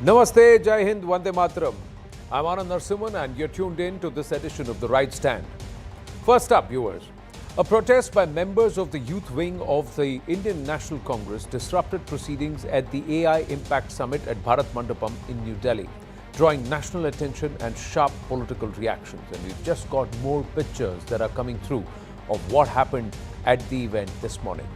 Namaste, Jai Hind, Vande Mataram. I'm Anand Narasimhan and you're tuned in to this edition of The Right Stand. First up, viewers, a protest by members of the youth wing of the Indian National Congress disrupted proceedings at the AI Impact Summit at Bharat Mandapam in New Delhi, drawing national attention and sharp political reactions. And we've just got more pictures that are coming through of what happened at the event this morning.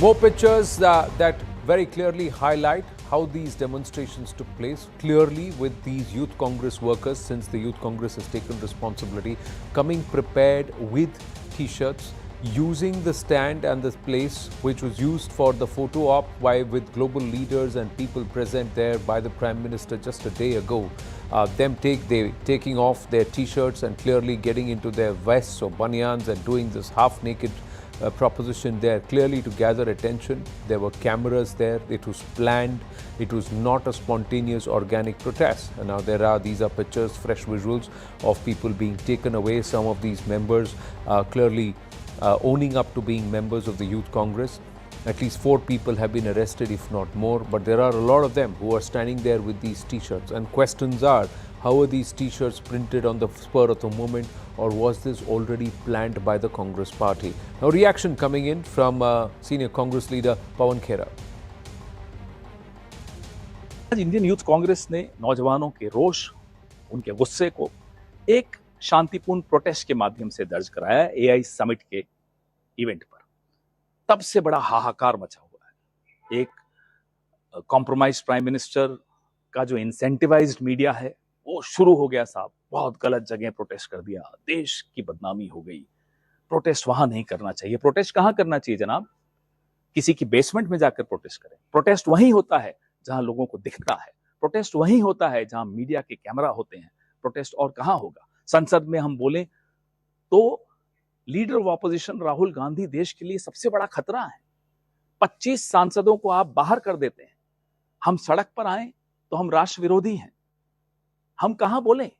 More pictures that very clearly highlight how these demonstrations took place, clearly with these Youth Congress workers, since the Youth Congress has taken responsibility, coming prepared with T-shirts, using the stand and the place which was used for the photo op with global leaders and people present there by the Prime Minister just a day ago. Taking off their T-shirts and clearly getting into their vests or banyans and doing this half-naked proposition there, clearly to gather attention. There were cameras there. It was planned. It was not a spontaneous organic protest. And now these are pictures, fresh visuals of people being taken away. Some of these members clearly owning up to being members of the Youth Congress. At least 4 people have been arrested, if not more. But there are a lot of them who are standing there with these T-shirts. And questions are, how are these T-shirts printed on the spur of the moment, or was this already planned by the Congress party? Now, reaction coming in from senior Congress leader Pawan Khera. आज Indian youth Congress ने नौजवानों के रोष, उनके गुस्से को एक शांतिपूर्ण प्रोटेस्ट के माध्यम से दर्ज कराया एआई समिट के इवेंट पर। तब से बड़ा हाहाकार मचा हुआ है। एक कॉम्प्रोमाइज प्राइम मिनिस्टर का जो इंसेंटिवाइज्ड मीडिया है वो शुरू हो गया साहब। बहुत गलत जगह प्रोटेस्ट कर दिया, देश की बदनामी हो गई। प्रोटेस्ट वहां नहीं करना चाहिए। प्रोटेस्ट कहां करना चाहिए जनाब? किसी की बेसमेंट में जाकर प्रोटेस्ट करें। प्रोटेस्ट वहीं होता है जहां लोगों को दिखता है। प्रोटेस्ट वहीं होता है जहां मीडिया के कैमरा होते हैं। प्रोटेस्ट और कहां होगा? संसद में हम बोले तो leader of opposition Rahul Gandhi देश के लिए सबसे बड़ा खतरा है। 25 सांसदों को आप बाहर कर देते हैं। हम सड़क पर आए तो हम राष्ट्र विरोधी हैं। हम कहां बोले?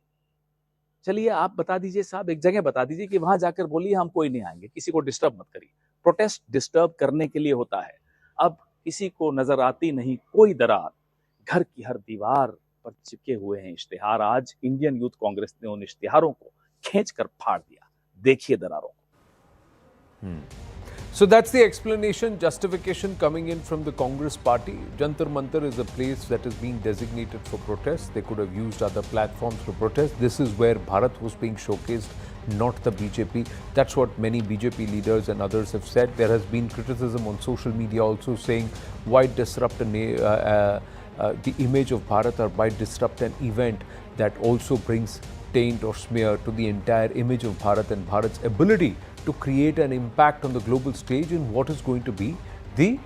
चलिए आप बता दीजिए साहब, एक जगह बता दीजिए कि वहां जाकर बोलिए हम कोई नहीं आएंगे, किसी को डिस्टर्ब मत करिए। प्रोटेस्ट डिस्टर्ब करने के लिए होता है। अब किसी को नजर आती नहीं कोई दरार, घर की हर दीवार पर चिपके हुए हैं इश्तिहार। आज इंडियन यूथ कांग्रेस ने उन इश्तिहारों को खींचकर फाड़ दिया। देखिए दरारों को। So that's the explanation, justification coming in from the Congress party. Jantar Mantar is a place that is being designated for protest. They could have used other platforms for protest. This is where Bharat was being showcased, not the BJP. That's what many BJP leaders and others have said. There has been criticism on social media also saying, why disrupt the image of Bharat, or why disrupt an event that also brings taint or smear to the entire image of Bharat and Bharat's ability to create an impact on the global stage in what is going to be the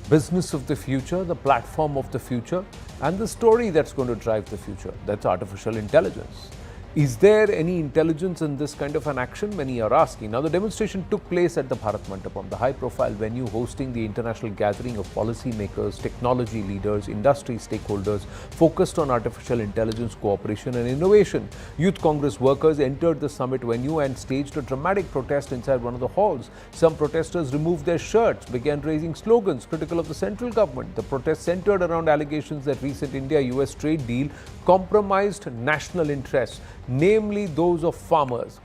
business of the future, the platform of the future, and the story that's going to drive the future. That's artificial intelligence. Is there any intelligence in this kind of an action? Many are asking. Now, the demonstration took place at the Bharat Mandapam, the high-profile venue hosting the international gathering of policymakers, technology leaders, industry stakeholders focused on artificial intelligence cooperation and innovation. Youth Congress workers entered the summit venue and staged a dramatic protest inside one of the halls. Some protesters removed their shirts, began raising slogans critical of the central government. The protest centered around allegations that recent India-US trade deal compromised national interests, namely those of farmers.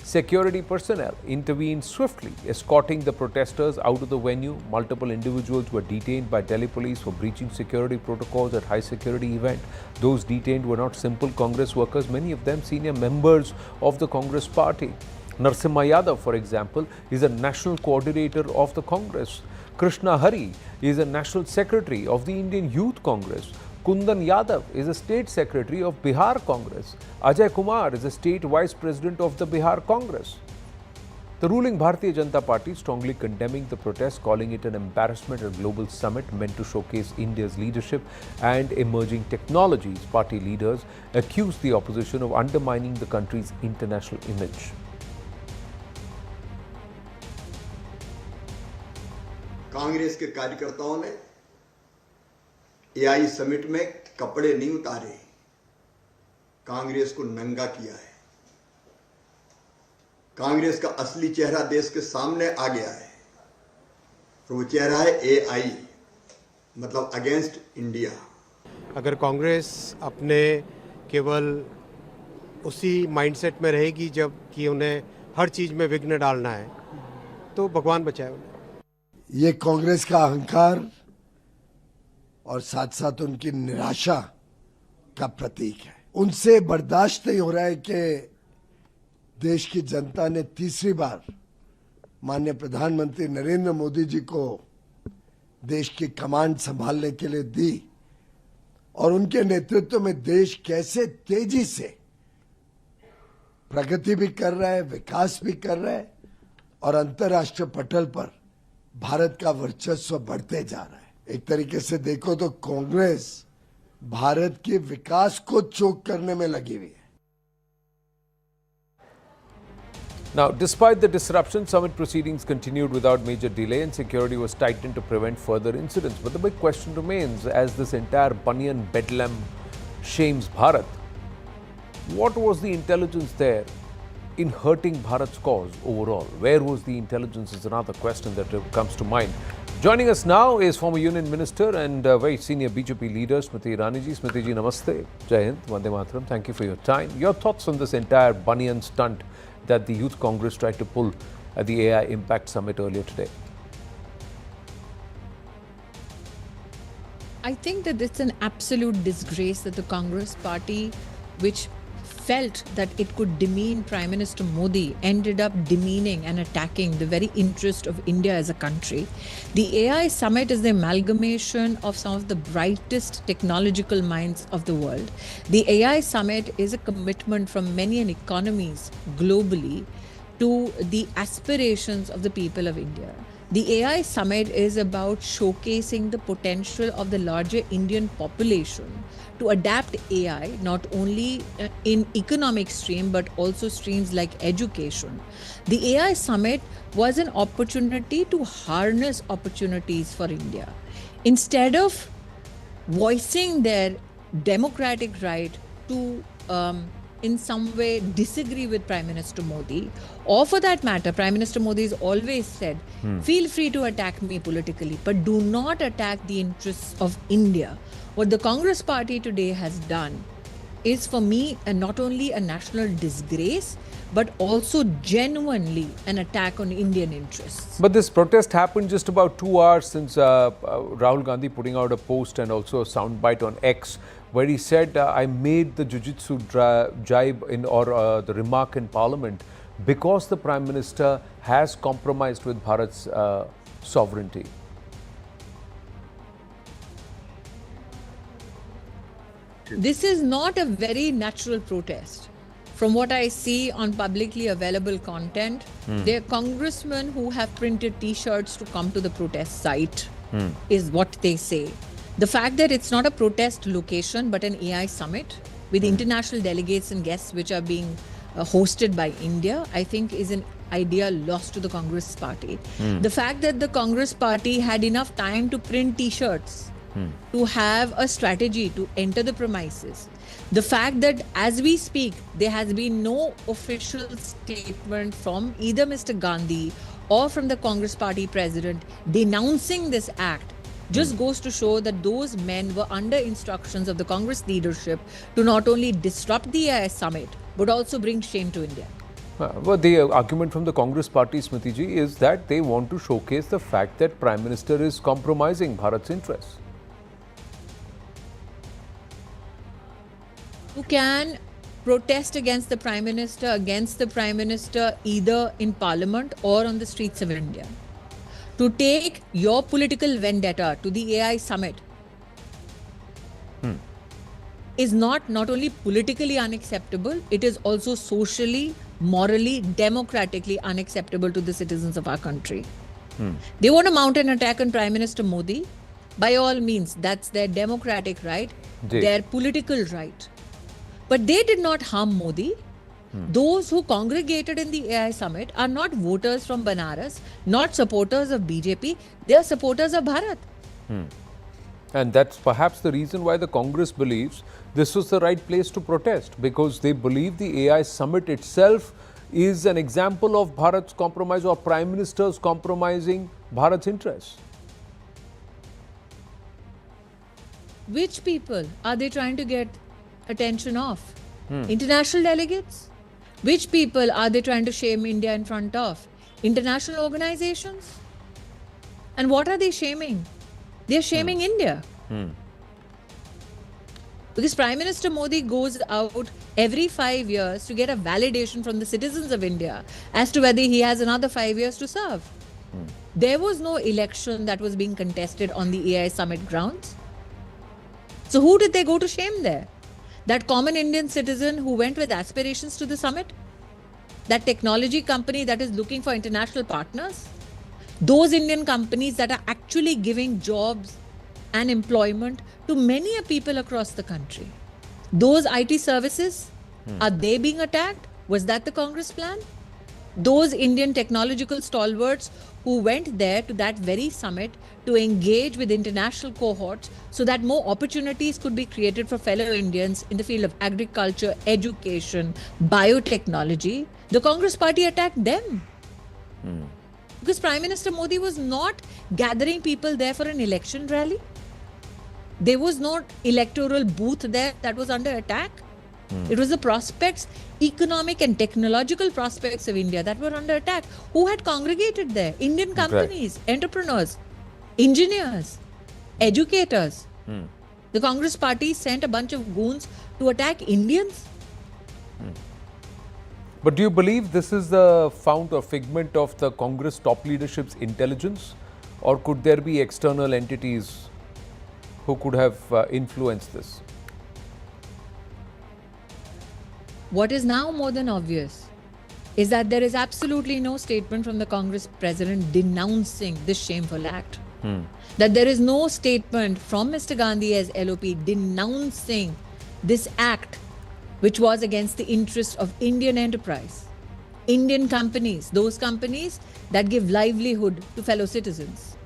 Security personnel intervened swiftly, escorting the protesters out of the venue. Multiple individuals were detained by Delhi police for breaching security protocols at high-security event. Those detained were not simple Congress workers, many of them senior members of the Congress party. Narasimha Yadav, for example, is a national coordinator of the Congress. Krishna Hari is a national secretary of the Indian Youth Congress. Kundan Yadav is a state secretary of Bihar Congress. Ajay Kumar is a state vice president of the Bihar Congress. The ruling Bharatiya Janata Party strongly condemning the protest, calling it an embarrassment at a global summit meant to showcase India's leadership and emerging technologies. Party leaders accused the opposition of undermining the country's international image. Congress के कार्यकर्ताओं ने AI summit में कपड़े नहीं उतारे, कांग्रेस को नंगा किया है। कांग्रेस का असली चेहरा देश के सामने आ गया है। तो वो चेहरा है एआई, मतलब अगेंस्ट इंडिया। अगर कांग्रेस अपने केवल उसी माइंडसेट में रहेगी जब कि उन्हें हर चीज में विघ्न डालना है, तो भगवान बचाए उन्हें। ये कांग्रेस का अहंकार और साथ साथ उनकी निराशा का प्रतीक है। उनसे बर्दाश्त नहीं हो रहा है कि देश की जनता ने तीसरी बार माननीय प्रधानमंत्री नरेंद्र मोदी जी को देश की कमान संभालने के लिए दी और उनके नेतृत्व में देश कैसे तेजी से प्रगति भी कर रहा है, विकास भी कर रहा है और अंतर्राष्ट्रीय पटल पर भारत का वर्चस्व बढ़ते जा रहा है। एक तरीके से देखो तो कांग्रेस भारत के विकास को चोक करने में लगी हुई है। Now, despite the disruption, summit proceedings continued without major delay and security was tightened to prevent further incidents. But the big question remains, as this entire Banyan Bedlam shames Bharat, what was the intelligence there in hurting Bharat's cause overall? Where was the intelligence is another question that comes to mind. Joining us now is former Union Minister and very senior BJP leader Smriti Irani ji. Smriti ji, namaste. Jai Hind, Vande Mataram. Thank you for your time. Your thoughts on this entire Banyan stunt that the Youth Congress tried to pull at the AI Impact Summit earlier today? I think that it's an absolute disgrace that the Congress party, which felt that it could demean Prime Minister Modi, ended up demeaning and attacking the very interest of India as a country. The AI summit is the amalgamation of some of the brightest technological minds of the world. The AI summit is a commitment from many economies globally to the aspirations of the people of India. The AI summit is about showcasing the potential of the larger Indian population to adapt AI not only in economic stream but also streams like education. The AI summit was an opportunity to harness opportunities for India. Instead of voicing their democratic right to in some way disagree with Prime Minister Modi, or for that matter, Prime Minister Modi has always said, feel free to attack me politically, but do not attack the interests of India. What the Congress party today has done is, for me, not only a national disgrace, but also genuinely an attack on Indian interests. But this protest happened just about 2 hours since Rahul Gandhi putting out a post and also a soundbite on X, where he said, I made the jujitsu jibe or the remark in Parliament because the Prime Minister has compromised with Bharat's sovereignty. This is not a very natural protest. From what I see on publicly available content, there are congressmen who have printed T-shirts to come to the protest site, is what they say. The fact that it's not a protest location but an AI summit with international delegates and guests which are being hosted by India, I think is an idea lost to the Congress party. The fact that the Congress party had enough time to print T-shirts, to have a strategy to enter the premises. The fact that as we speak, there has been no official statement from either Mr. Gandhi or from the Congress party president denouncing this act just goes to show that those men were under instructions of the Congress leadership to not only disrupt the AI summit, but also bring shame to India. But the argument from the Congress party, Smriti ji, is that they want to showcase the fact that Prime Minister is compromising Bharat's interests. You can protest against the Prime Minister either in Parliament or on the streets of India. To take your political vendetta to the AI summit is not only politically unacceptable, it is also socially, morally, democratically unacceptable to the citizens of our country. They want to mount an attack on Prime Minister Modi. By all means, that's their democratic right, their political right. But they did not harm Modi. Those who congregated in the AI summit are not voters from Banaras, not supporters of BJP, they are supporters of Bharat. And that's perhaps the reason why the Congress believes this was the right place to protest, because they believe the AI summit itself is an example of Bharat's compromise or Prime Minister's compromising Bharat's interests? Which people are they trying to get attention of? International delegates? Which people are they trying to shame India in front of? International organizations? And what are they shaming? They're shaming India. Because Prime Minister Modi goes out every 5 years to get a validation from the citizens of India as to whether he has another 5 years to serve. There was no election that was being contested on the AI summit grounds. So who did they go to shame there? That common Indian citizen who went with aspirations to the summit? That technology company that is looking for international partners? Those Indian companies that are actually giving jobs and employment to many people across the country. Those IT services, are they being attacked? Was that the Congress plan? Those Indian technological stalwarts who went there to that very summit to engage with international cohorts so that more opportunities could be created for fellow Indians in the field of agriculture, education, biotechnology, the Congress party attacked them. Because Prime Minister Modi was not gathering people there for an election rally. There was no electoral booth there that was under attack. It was the prospects, economic and technological prospects of India that were under attack. Who had congregated there? Indian companies, entrepreneurs, engineers, educators. The Congress party sent a bunch of goons to attack Indians. But do you believe this is the fount or figment of the Congress top leadership's intelligence? Or could there be external entities who could have influenced this? What is now more than obvious is that there is absolutely no statement from the Congress president denouncing this shameful act. That there is no statement from Mr. Gandhi as LOP denouncing this act, which was against the interest of Indian enterprise, Indian companies, those companies that give livelihood to fellow citizens.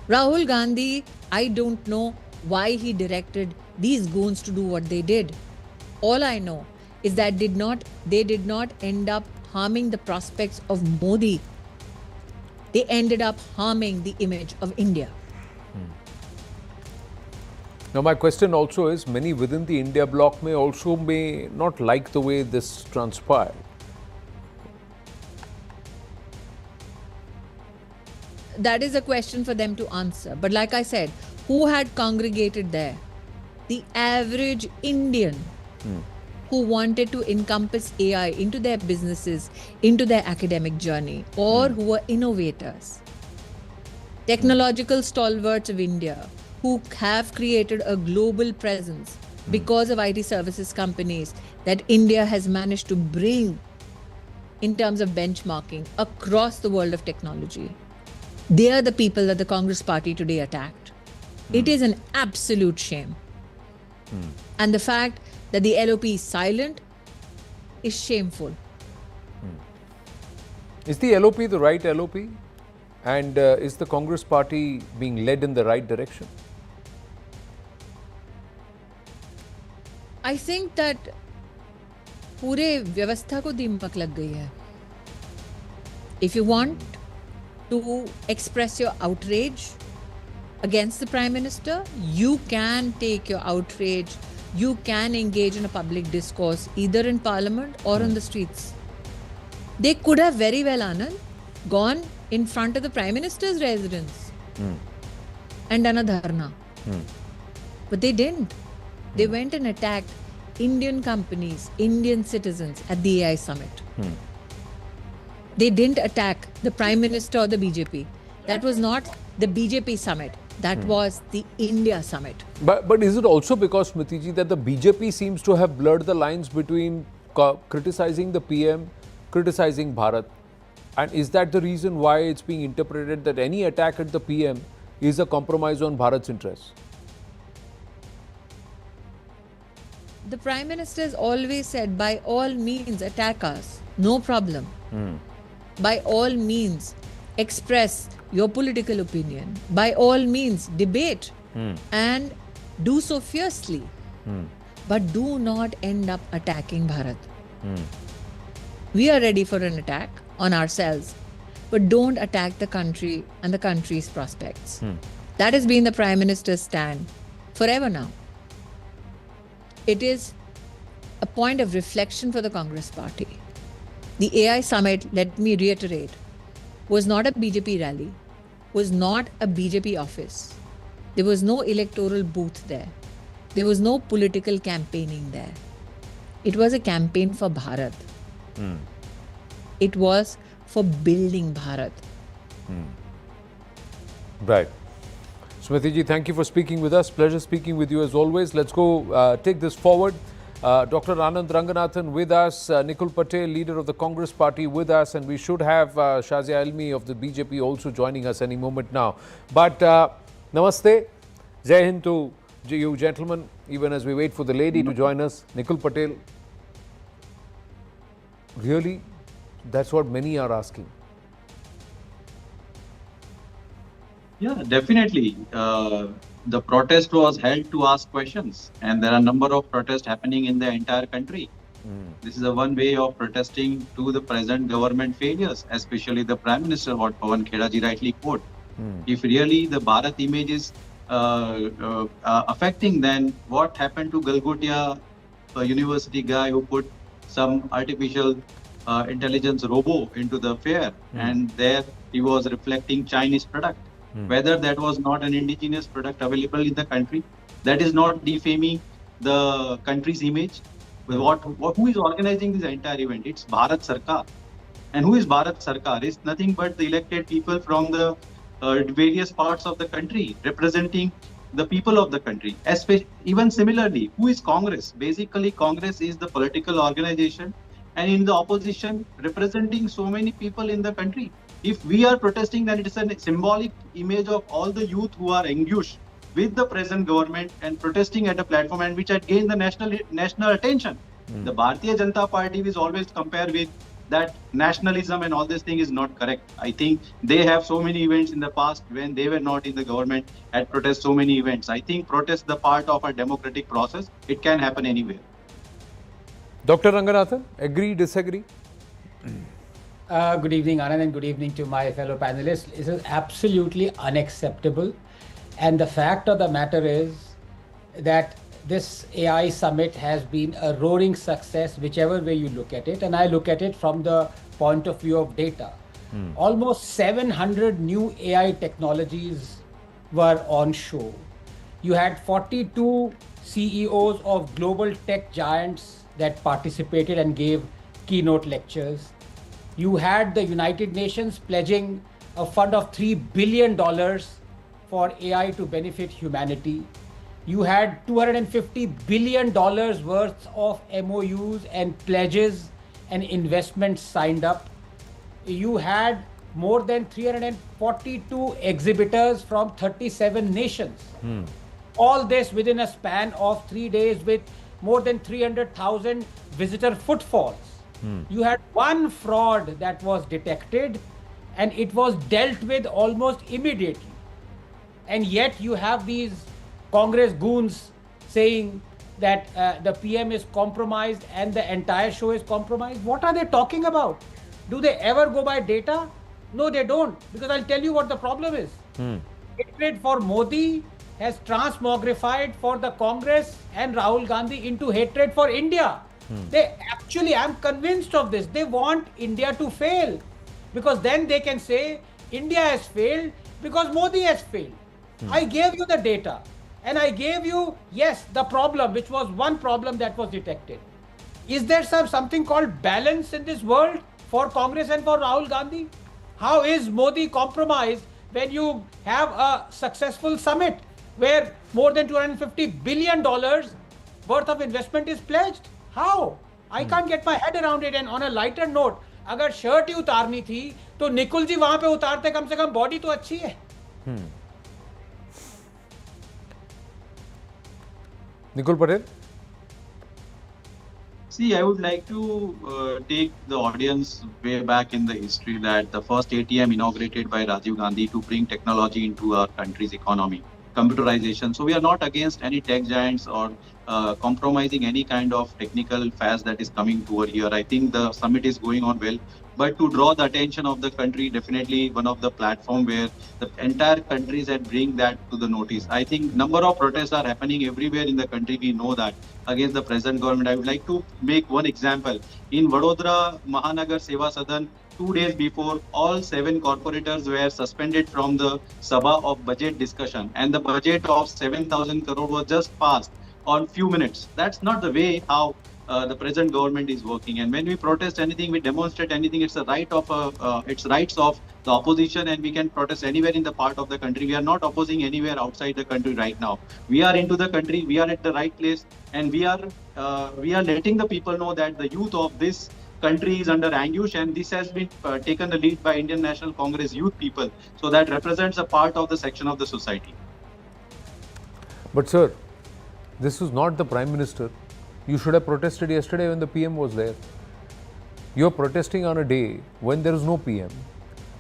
Rahul Gandhi, I don't know why he directed these goons to do what they did. All I know is that they did not end up harming the prospects of Modi. They ended up harming the image of India. Now my question also is, many within the India bloc may not like the way this transpired. That is a question for them to answer. But like I said, who had congregated there? The average Indian who wanted to encompass AI into their businesses, into their academic journey, or who were innovators. Technological stalwarts of India who have created a global presence because of IT services companies that India has managed to bring in terms of benchmarking across the world of technology. They are the people that the Congress party today attacked. It is an absolute shame. And the fact that the LOP is silent is shameful. Is the LOP the right LOP? And is the Congress party being led in the right direction? I think that पूरे व्यवस्था को दीमक लग गई है. If you want to express your outrage against the Prime Minister, you can take your outrage, you can engage in a public discourse either in Parliament or on the streets. They could have very well, Anand, gone in front of the Prime Minister's residence and done a dharna. But they didn't. They went and attacked Indian companies, Indian citizens at the AI summit. They didn't attack the Prime Minister or the BJP. That was not the BJP summit. That was the India summit. But is it also because, Smriti ji, that the BJP seems to have blurred the lines between criticizing the PM, criticizing Bharat? And is that the reason why it's being interpreted that any attack at the PM is a compromise on Bharat's interests? The Prime Minister has always said, by all means attack us, no problem. By all means express your political opinion. By all means debate and do so fiercely. But do not end up attacking Bharat. We are ready for an attack on ourselves, but don't attack the country and the country's prospects. That has been the Prime Minister's stand forever now. It is a point of reflection for the Congress party. The AI summit, let me reiterate, was not a BJP rally, was not a BJP office. There was no electoral booth there. There was no political campaigning there. It was a campaign for Bharat. It was for building Bharat. Right. Smriti ji, thank you for speaking with us. Pleasure speaking with you as always. Let's go take this forward. Dr. Anand Ranganathan with us, Nikul Patel, leader of the Congress party with us, and we should have Shazia Almi of the BJP also joining us any moment now. But namaste, Jai Hind to you gentlemen, even as we wait for the lady to join us. Nikul Patel, really, that's what many are asking. Yeah, definitely. The protest was held to ask questions, and there are a number of protests happening in the entire country. This is a one way of protesting to the present government failures, especially the Prime Minister, what Pawan Kheda ji rightly quote. If really the Bharat image is affecting, then what happened to Galgotia, a university guy who put some artificial intelligence robo into the fair, and there he was reflecting Chinese product. Whether that was not an indigenous product available in the country, that is not defaming the country's image. Who is organizing this entire event? It's Bharat Sarkar. And who is Bharat Sarkar? It's nothing but the elected people from the various parts of the country, representing the people of the country. Even similarly, who is Congress? Basically, Congress is the political organization, and in the opposition, representing so many people in the country. If we are protesting, then it is a symbolic image of all the youth who are engaged with the present government and protesting at a platform, and which had gained the national attention. The Bharatiya Janata Party is always compared with that nationalism and all this thing is not correct. I think they have so many events in the past when they were not in the government had protest so many events. I think protest the part of a democratic process. It can happen anywhere. Dr. Ranganathan, agree, disagree? Good evening, Anand, and good evening to my fellow panelists. This is absolutely unacceptable. And the fact of the matter is that this AI summit has been a roaring success, whichever way you look at it. And I look at it from the point of view of data. Almost 700 new AI technologies were on show. You had 42 CEOs of global tech giants that participated and gave keynote lectures. You had the United Nations pledging a fund of $3 billion for AI to benefit humanity. You had $250 billion worth of MOUs and pledges and investments signed up. You had more than 342 exhibitors from 37 nations. All this within a span of 3 days with more than 300,000 visitor footfalls. You had one fraud that was detected and it was dealt with almost immediately. And yet you have these Congress goons saying that the PM is compromised and the entire show is compromised. What are they talking about? Do they ever go by data? No, they don't. Because I'll tell you what the problem is. Hatred for Modi has transmogrified for the Congress and Rahul Gandhi into hatred for India. They actually, I'm convinced of this, they want India to fail. Because then they can say, India has failed because Modi has failed. I gave you the data. And I gave you, yes, the problem, which was one problem that was detected. Is there something called balance in this world for Congress and for Rahul Gandhi? How is Modi compromised when you have a successful summit where more than $250 billion worth of investment is pledged? How? I can't get my head around it. And on a lighter note, अगर shirt ही उतारनी थी तो निकुल जी वहां पे उतारते, कम से कम body तो अच्छी है. Nikul Patel? See, I would like to take the audience way back in the history that the first ATM inaugurated by Rajiv Gandhi to bring technology into our country's economy computerization. So we are not against any tech giants or compromising any kind of technical phase that is coming toward here. I think the summit is going on well. But to draw the attention of the country, definitely one of the platform where the entire countries had bring that to the notice. I think number of protests are happening everywhere in the country. We know that against the present government. I would like to make one example. In Vadodara Mahanagar Seva Sadan, 2 days before, all 7 corporators were suspended from the Sabha of budget discussion, and the budget of 7,000 crore was just passed on few minutes. That's not the way how the present government is working. And when we protest anything, we demonstrate anything, it's a right of it's rights of the opposition, and we can protest anywhere in the part of the country. We are not opposing anywhere outside the country right now. We are into the country, we are at the right place, and we are letting the people know that the youth of this country is under anguish, and this has been taken the lead by Indian National Congress youth people. So that represents a part of the section of the society. But sir, this is not the Prime Minister. You should have protested yesterday when the PM was there. You're protesting on a day when there is no PM,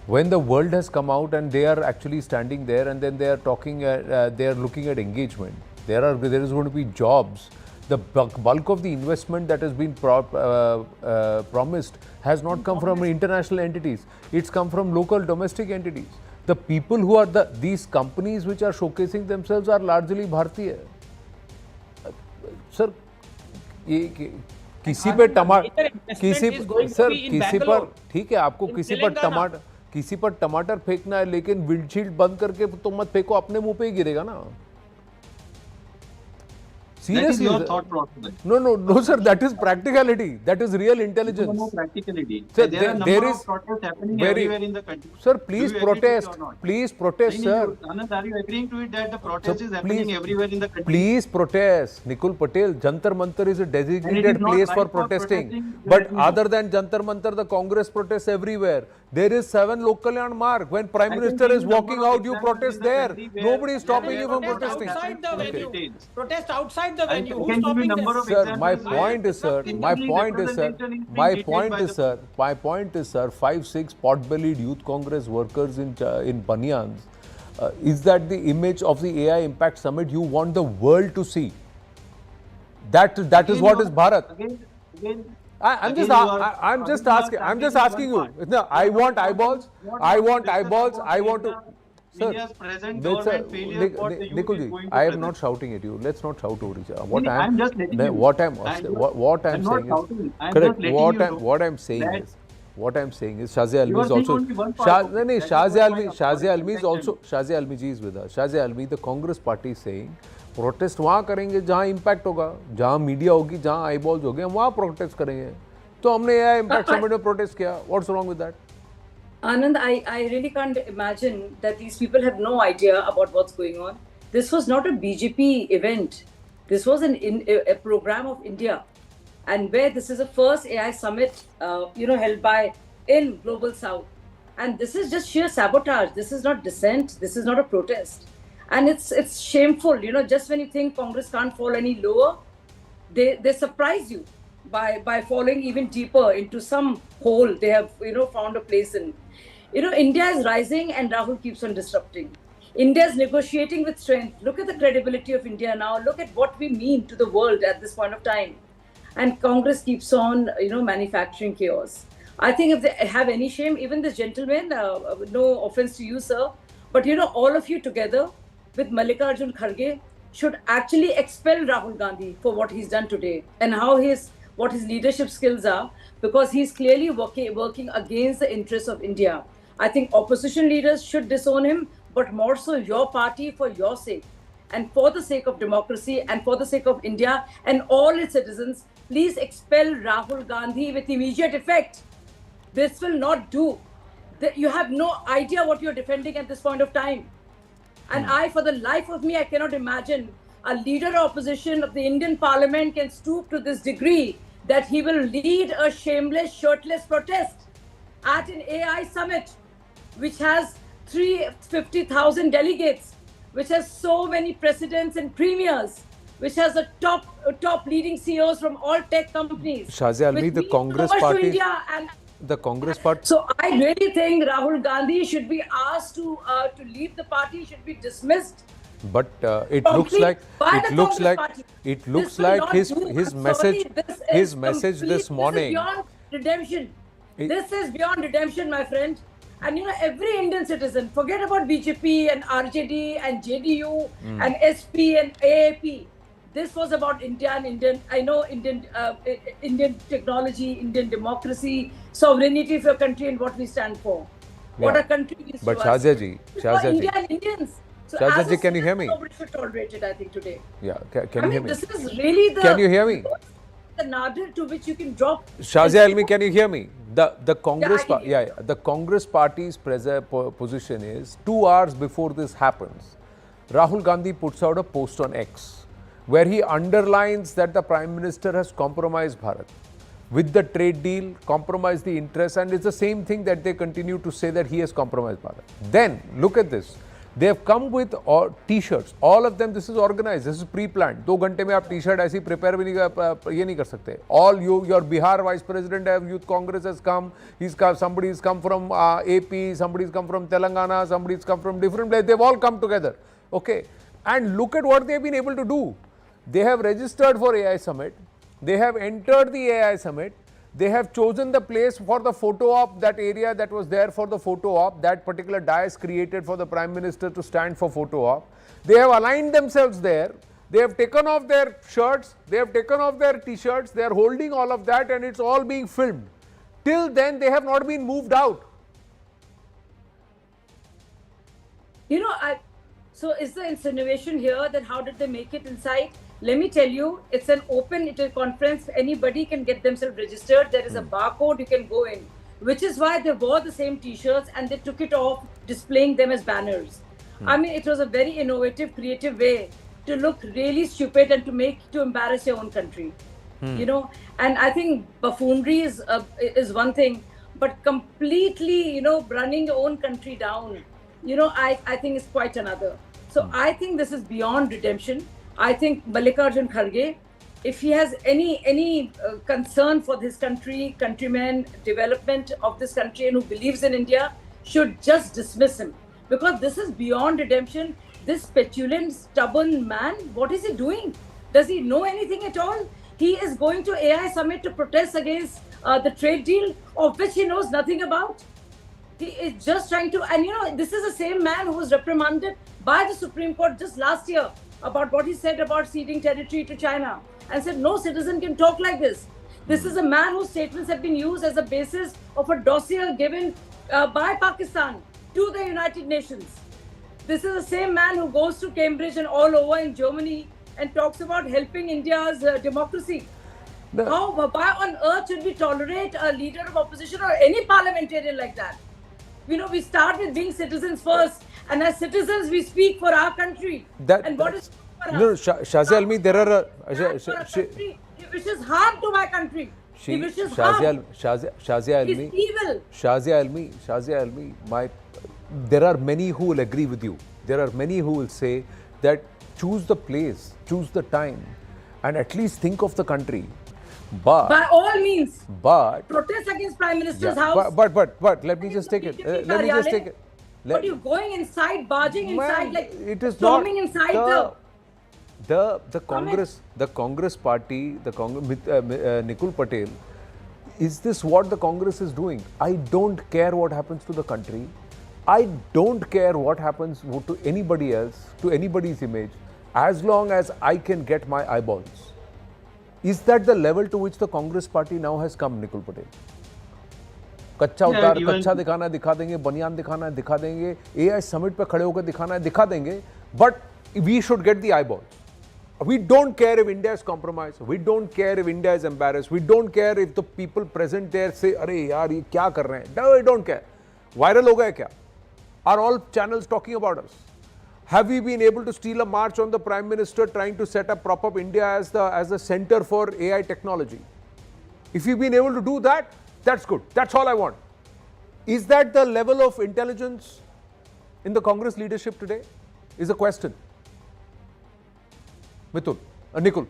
when the world has come out and they are actually standing there, and then they are talking, they are looking at engagement. There is going to be jobs. The bulk of the investment that has been promised has not come from international entities. It's come from local domestic entities. The people who are these companies which are showcasing themselves are largely Bharatiya. Sir, किसी पे टमाटर किसी पर ठीक है, आपको किसी पर टमाटर फेंकना है, लेकिन विंडशील्ड बंद करके तो मत फेंको, अपने मुंह पे ही गिरेगा ना. Seriously, that is your thought process. No, sir. That is practicality. That is real intelligence. No practicality. Sir, there are number of protests happening everywhere in the country. Sir, please protest. Please protest, sir. Anand, are you agreeing to it that the protest is happening everywhere in the country? Please protest. Nikul Patel, Jantar Mantar is a designated place for protesting. But other than Jantar Mantar, the Congress protests everywhere. There is 7 local landmark. When Prime Minister is walking out, you protest there. Nobody is stopping you from protesting. Outside the venue. Protest outside the venue. Who's stopping them? Sir, my point is, sir, 5-6 pot-bellied youth Congress workers in Banyans. Is that the image of the AI Impact Summit you want the world to see? That is what is Bharat. I'm just asking you. No, I want eyeballs. I want to. Sir, India's present government failure for the youth is going to I am present. not shouting at you. Let's not shout over each other. What I'm just letting you. What I'm I'm not saying shouting. is I'm correct. just letting you know What I'm saying that is Shazia Almi is also Shazia Almi ji is with us. Shazia Almi, the Congress party is saying protest वहाँ करेंगे जहाँ impact होगा, जहाँ media होगी, जहाँ eyeballs होंगे, हम वहाँ protest करेंगे. तो हमने AI Impact Summit में protest किया. What's wrong with that? Anand, I really can't imagine that these people have no idea about what's going on. This was not a BJP event. This was a program of India, and where this is the first AI summit, held by in Global South, and this is just sheer sabotage. This is not dissent. This is not a protest, and it's shameful. Just when you think Congress can't fall any lower, they surprise you by falling even deeper into some hole they have found a place in. India is rising and Rahul keeps on disrupting. India is negotiating with strength. Look at the credibility of India now. Look at what we mean to the world at this point of time. And Congress keeps on, manufacturing chaos. I think if they have any shame, even this gentleman, no offense to you, sir, but all of you together with Mallikarjun Kharge should actually expel Rahul Gandhi for what he's done today and what his leadership skills are, because he's clearly working against the interests of India. I think opposition leaders should disown him, but more so your party, for your sake and for the sake of democracy and for the sake of India and all its citizens, please expel Rahul Gandhi with immediate effect. This will not do. You have no idea what you're defending at this point of time. And for the life of me, I cannot imagine a leader of opposition of the Indian Parliament can stoop to this degree that he will lead a shameless, shirtless protest at an AI summit, which has 350,000 delegates, which has so many presidents and premiers, which has the top leading CEOs from all tech companies. Shazia Almi, the Congress party. The Congress party. So I really think Rahul Gandhi should be asked to leave the party, should be dismissed, But it Complete looks like by the Congress party. it looks This will like not his do. his I'm message sorry, this his is message complete- this morning. This is beyond redemption. It- This is beyond redemption, my friend. And you know, every Indian citizen, forget about BJP and RJD and JDU and SP and AAP. This was about India and Indian. I know Indian technology, Indian democracy, sovereignty of your country, and what we stand for. What Yeah. a country is But to us. Shahzia ji, It's Shahzia for ji. India and Indians. So Shahzia as a ji, can you hear me? citizen, nobody should tolerate it, I think, today. Yeah, can I you hear mean, me? this is really the. Can you hear me? The nadir to which you can drop. Shazia Almi, can you hear me? The Congress, Yeah, I can hear you. the Congress party's position is 2 hours before this happens, Rahul Gandhi puts out a post on X where he underlines that the Prime Minister has compromised Bharat with the trade deal, compromised the interests, and it's the same thing that they continue to say that he has compromised Bharat. Then look at this. They have come with T-shirts. All of them. This is organized. This is pre-planned. 2 घंटे में आप T-shirt ऐसी prepare भी ये नहीं कर सकते. All your Bihar Vice President of Youth Congress has come. Somebody's come from AP. Somebody's come from Telangana. Somebody's come from different places. They've all come together. Okay. And look at what they've been able to do. They have registered for AI Summit. They have entered the AI Summit. They have chosen the place for the photo op, that area that was there for the photo op, that particular dais created for the Prime Minister to stand for photo op. They have aligned themselves there. They have taken off their shirts. They have taken off their T-shirts. They are holding all of that and it's all being filmed. Till then, they have not been moved out. You know, so is the insinuation here that how did they make it inside? Let me tell you, it's an open conference. Anybody can get themselves registered. There is a barcode you can go in, which is why they wore the same T-shirts and they took it off, displaying them as banners. I mean, it was a very innovative, creative way to look really stupid and to embarrass your own country. You know, and I think buffoonery is one thing, but completely, running your own country down, I think is quite another. So I think this is beyond redemption. I think Mallikarjun Kharge, if he has any concern for this country, countrymen, development of this country, and who believes in India, should just dismiss him, because this is beyond redemption. This petulant, stubborn man, what is he doing? Does he know anything at all? He is going to AI Summit to protest against the trade deal, of which he knows nothing about. He is just trying to, and this is the same man who was reprimanded by the Supreme Court just last year about what he said about ceding territory to China, and said no citizen can talk like this. This is a man whose statements have been used as a basis of a dossier given by Pakistan to the United Nations. This is the same man who goes to Cambridge and all over in Germany and talks about helping India's democracy. Why on earth should we tolerate a leader of opposition or any parliamentarian like that? We start with being citizens first, and as citizens we speak for our country. And what is for us? No, Shazia Almi, there are He wishes harm to my country. He wishes harm. Shazia Almi. He's evil. Shazia Almi, there are many who will agree with you. There are many who will say that choose the place, choose the time, and at least think of the country. But by all means, but protest against Prime Minister's house. But let me just take it. Let me just take it. What are you going inside, barging inside, like it is storming not inside the Congress party, Nikul Patel. Is this what the Congress is doing? I don't care what happens to the country. I don't care what happens to anybody else, to anybody's image, as long as I can get my eyeballs. Is that the level to which the Congress party now has come, Nikul Patel? कच्चा उतार, कच्चा दिखाना है दिखा देंगे, बनियान दिखाना है दिखा देंगे, AI summit पे खड़े होकर दिखाना है दिखा देंगे, but we should get the eyeballs. We don't care if India is compromised. We don't care if India is embarrassed. We don't care if the people present there say, अरे यार ये क्या कर रहे हैं? No, we don't care. Viral हो गया क्या? Are all channels talking about us? Have we been able to steal a march on the Prime Minister trying to set up, prop up India as the center for AI technology? If we've been able to do that, that's good. That's all I want. Is that the level of intelligence in the Congress leadership today? Is a question. Nikul.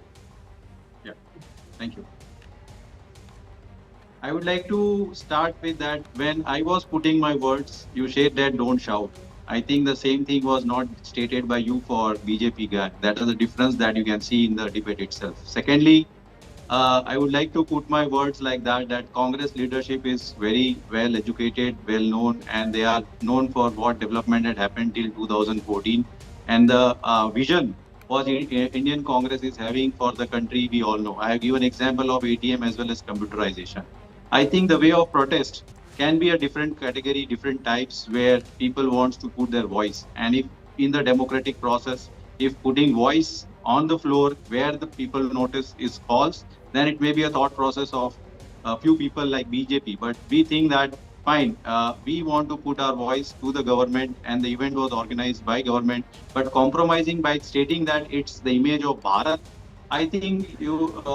Yeah, thank you. I would like to start with that. When I was putting my words, you said that don't shout. I think the same thing was not stated by you for BJP guy. That is the difference that you can see in the debate itself. Secondly, I would like to put my words like that Congress leadership is very well educated, well known, and they are known for what development had happened till 2014. And the vision what Indian Congress is having for the country, we all know. I have given example of ATM as well as computerization. I think the way of protest can be a different category, different types where people wants to put their voice. And if in the democratic process, if putting voice on the floor where the people notice is false, then it may be a thought process of a few people like BJP. But we think that fine, we want to put our voice to the government, and the event was organized by government. But compromising by stating that it's the image of Bharat, I think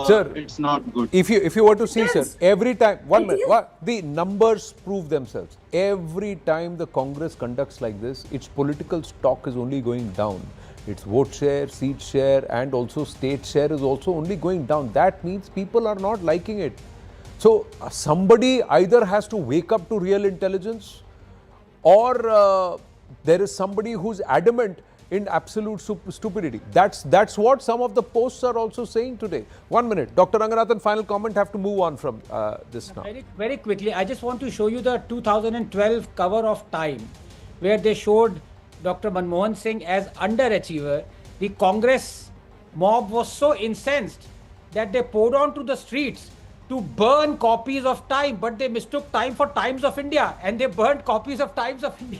Sir, it's not good. If you were to see, Yes. sir, every time, one It minute, is. the numbers prove themselves. Every time the Congress conducts like this, its political stock is only going down. Its vote share, seat share, and also state share is also only going down. That means people are not liking it. So somebody either has to wake up to real intelligence, or there is somebody who's adamant in absolute stupidity. That's what some of the posts are also saying today. 1 minute, Dr. Ranganathan, final comment. Have to move on from this now. Very, very quickly, I just want to show you the 2012 cover of Time, where they showed Dr. Manmohan Singh as underachiever. The Congress mob was so incensed that they poured onto the streets to burn copies of Time, but they mistook Time for Times of India, and they burned copies of Times of India.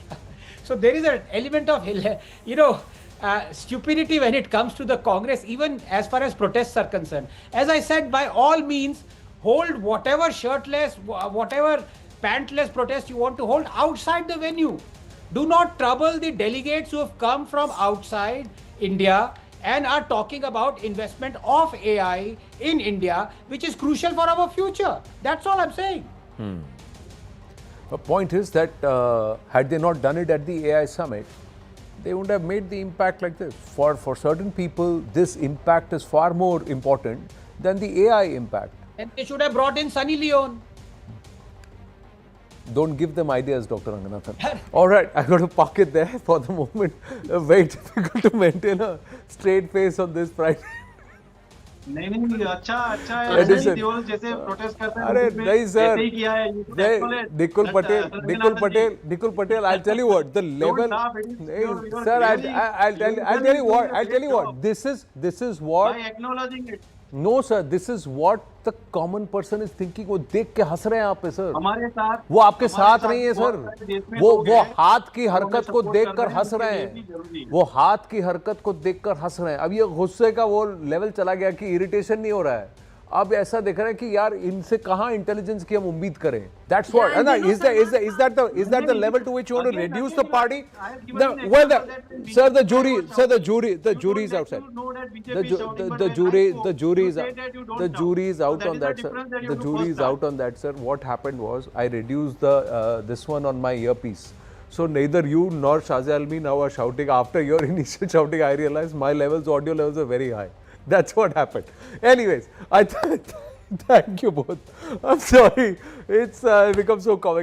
So there is an element of, stupidity when it comes to the Congress, even as far as protests are concerned. As I said, by all means, hold whatever shirtless, whatever pantless protest you want to hold outside the venue. Do not trouble the delegates who have come from outside India and are talking about investment of AI in India, which is crucial for our future. That's all I'm saying. The point is that had they not done it at the AI summit, they wouldn't have made the impact like this. For certain people, this impact is far more important than the AI impact. And they should have brought in Sunny Leone. Don't give them ideas, Dr. Ranganathan. All right, I'm going to park it there for the moment. Very difficult to maintain a straight face on this Friday. नहीं अच्छा है Listen. ऐसे ही देओल जैसे protest करते हैं अरे उसमें नहीं सर, ऐसे ही किया है you should acknowledge Nikul that, Patel, Ranganathan ji. Nikul Patel, I'll tell you what, the level, laugh, it is नहीं, your sir, really- I'll tell you what, I'll tell you what, this is what, by acknowledging it no sir, this is what the common person is thinking. वो देख के हंस रहे हैं आप पे sir, हमारे साथ वो आपके हमारे साथ नहीं है बहुत सर, सारे देश में वो लोग वो हैं, हाथ की उन्हें हरकत को support देखकर कर रहे हैं, हंस रहे उनके लिए भी जरूरी हैं, है। वो हाथ की हरकत को देखकर हंस रहे हैं. अब ये गुस्से का वो लेवल चला गया कि इरिटेशन नहीं हो रहा है. अब ऐसा दिख रहा है कि यार इनसे कहाँ इंटेलिजेंस की हम उम्मीद करें. That's what. Yeah, and And you know, is that the level to which you want to reduce the party? Sir, the jury is outside. The jury is out on that, sir. The jury is out on that, sir. What happened was I reduced the this one on my earpiece. So neither you nor Shazia Almi now are shouting. After your initial shouting, I realized my audio levels are very high. That's what happened. Anyways, thank you both. I'm sorry. It's become so comic.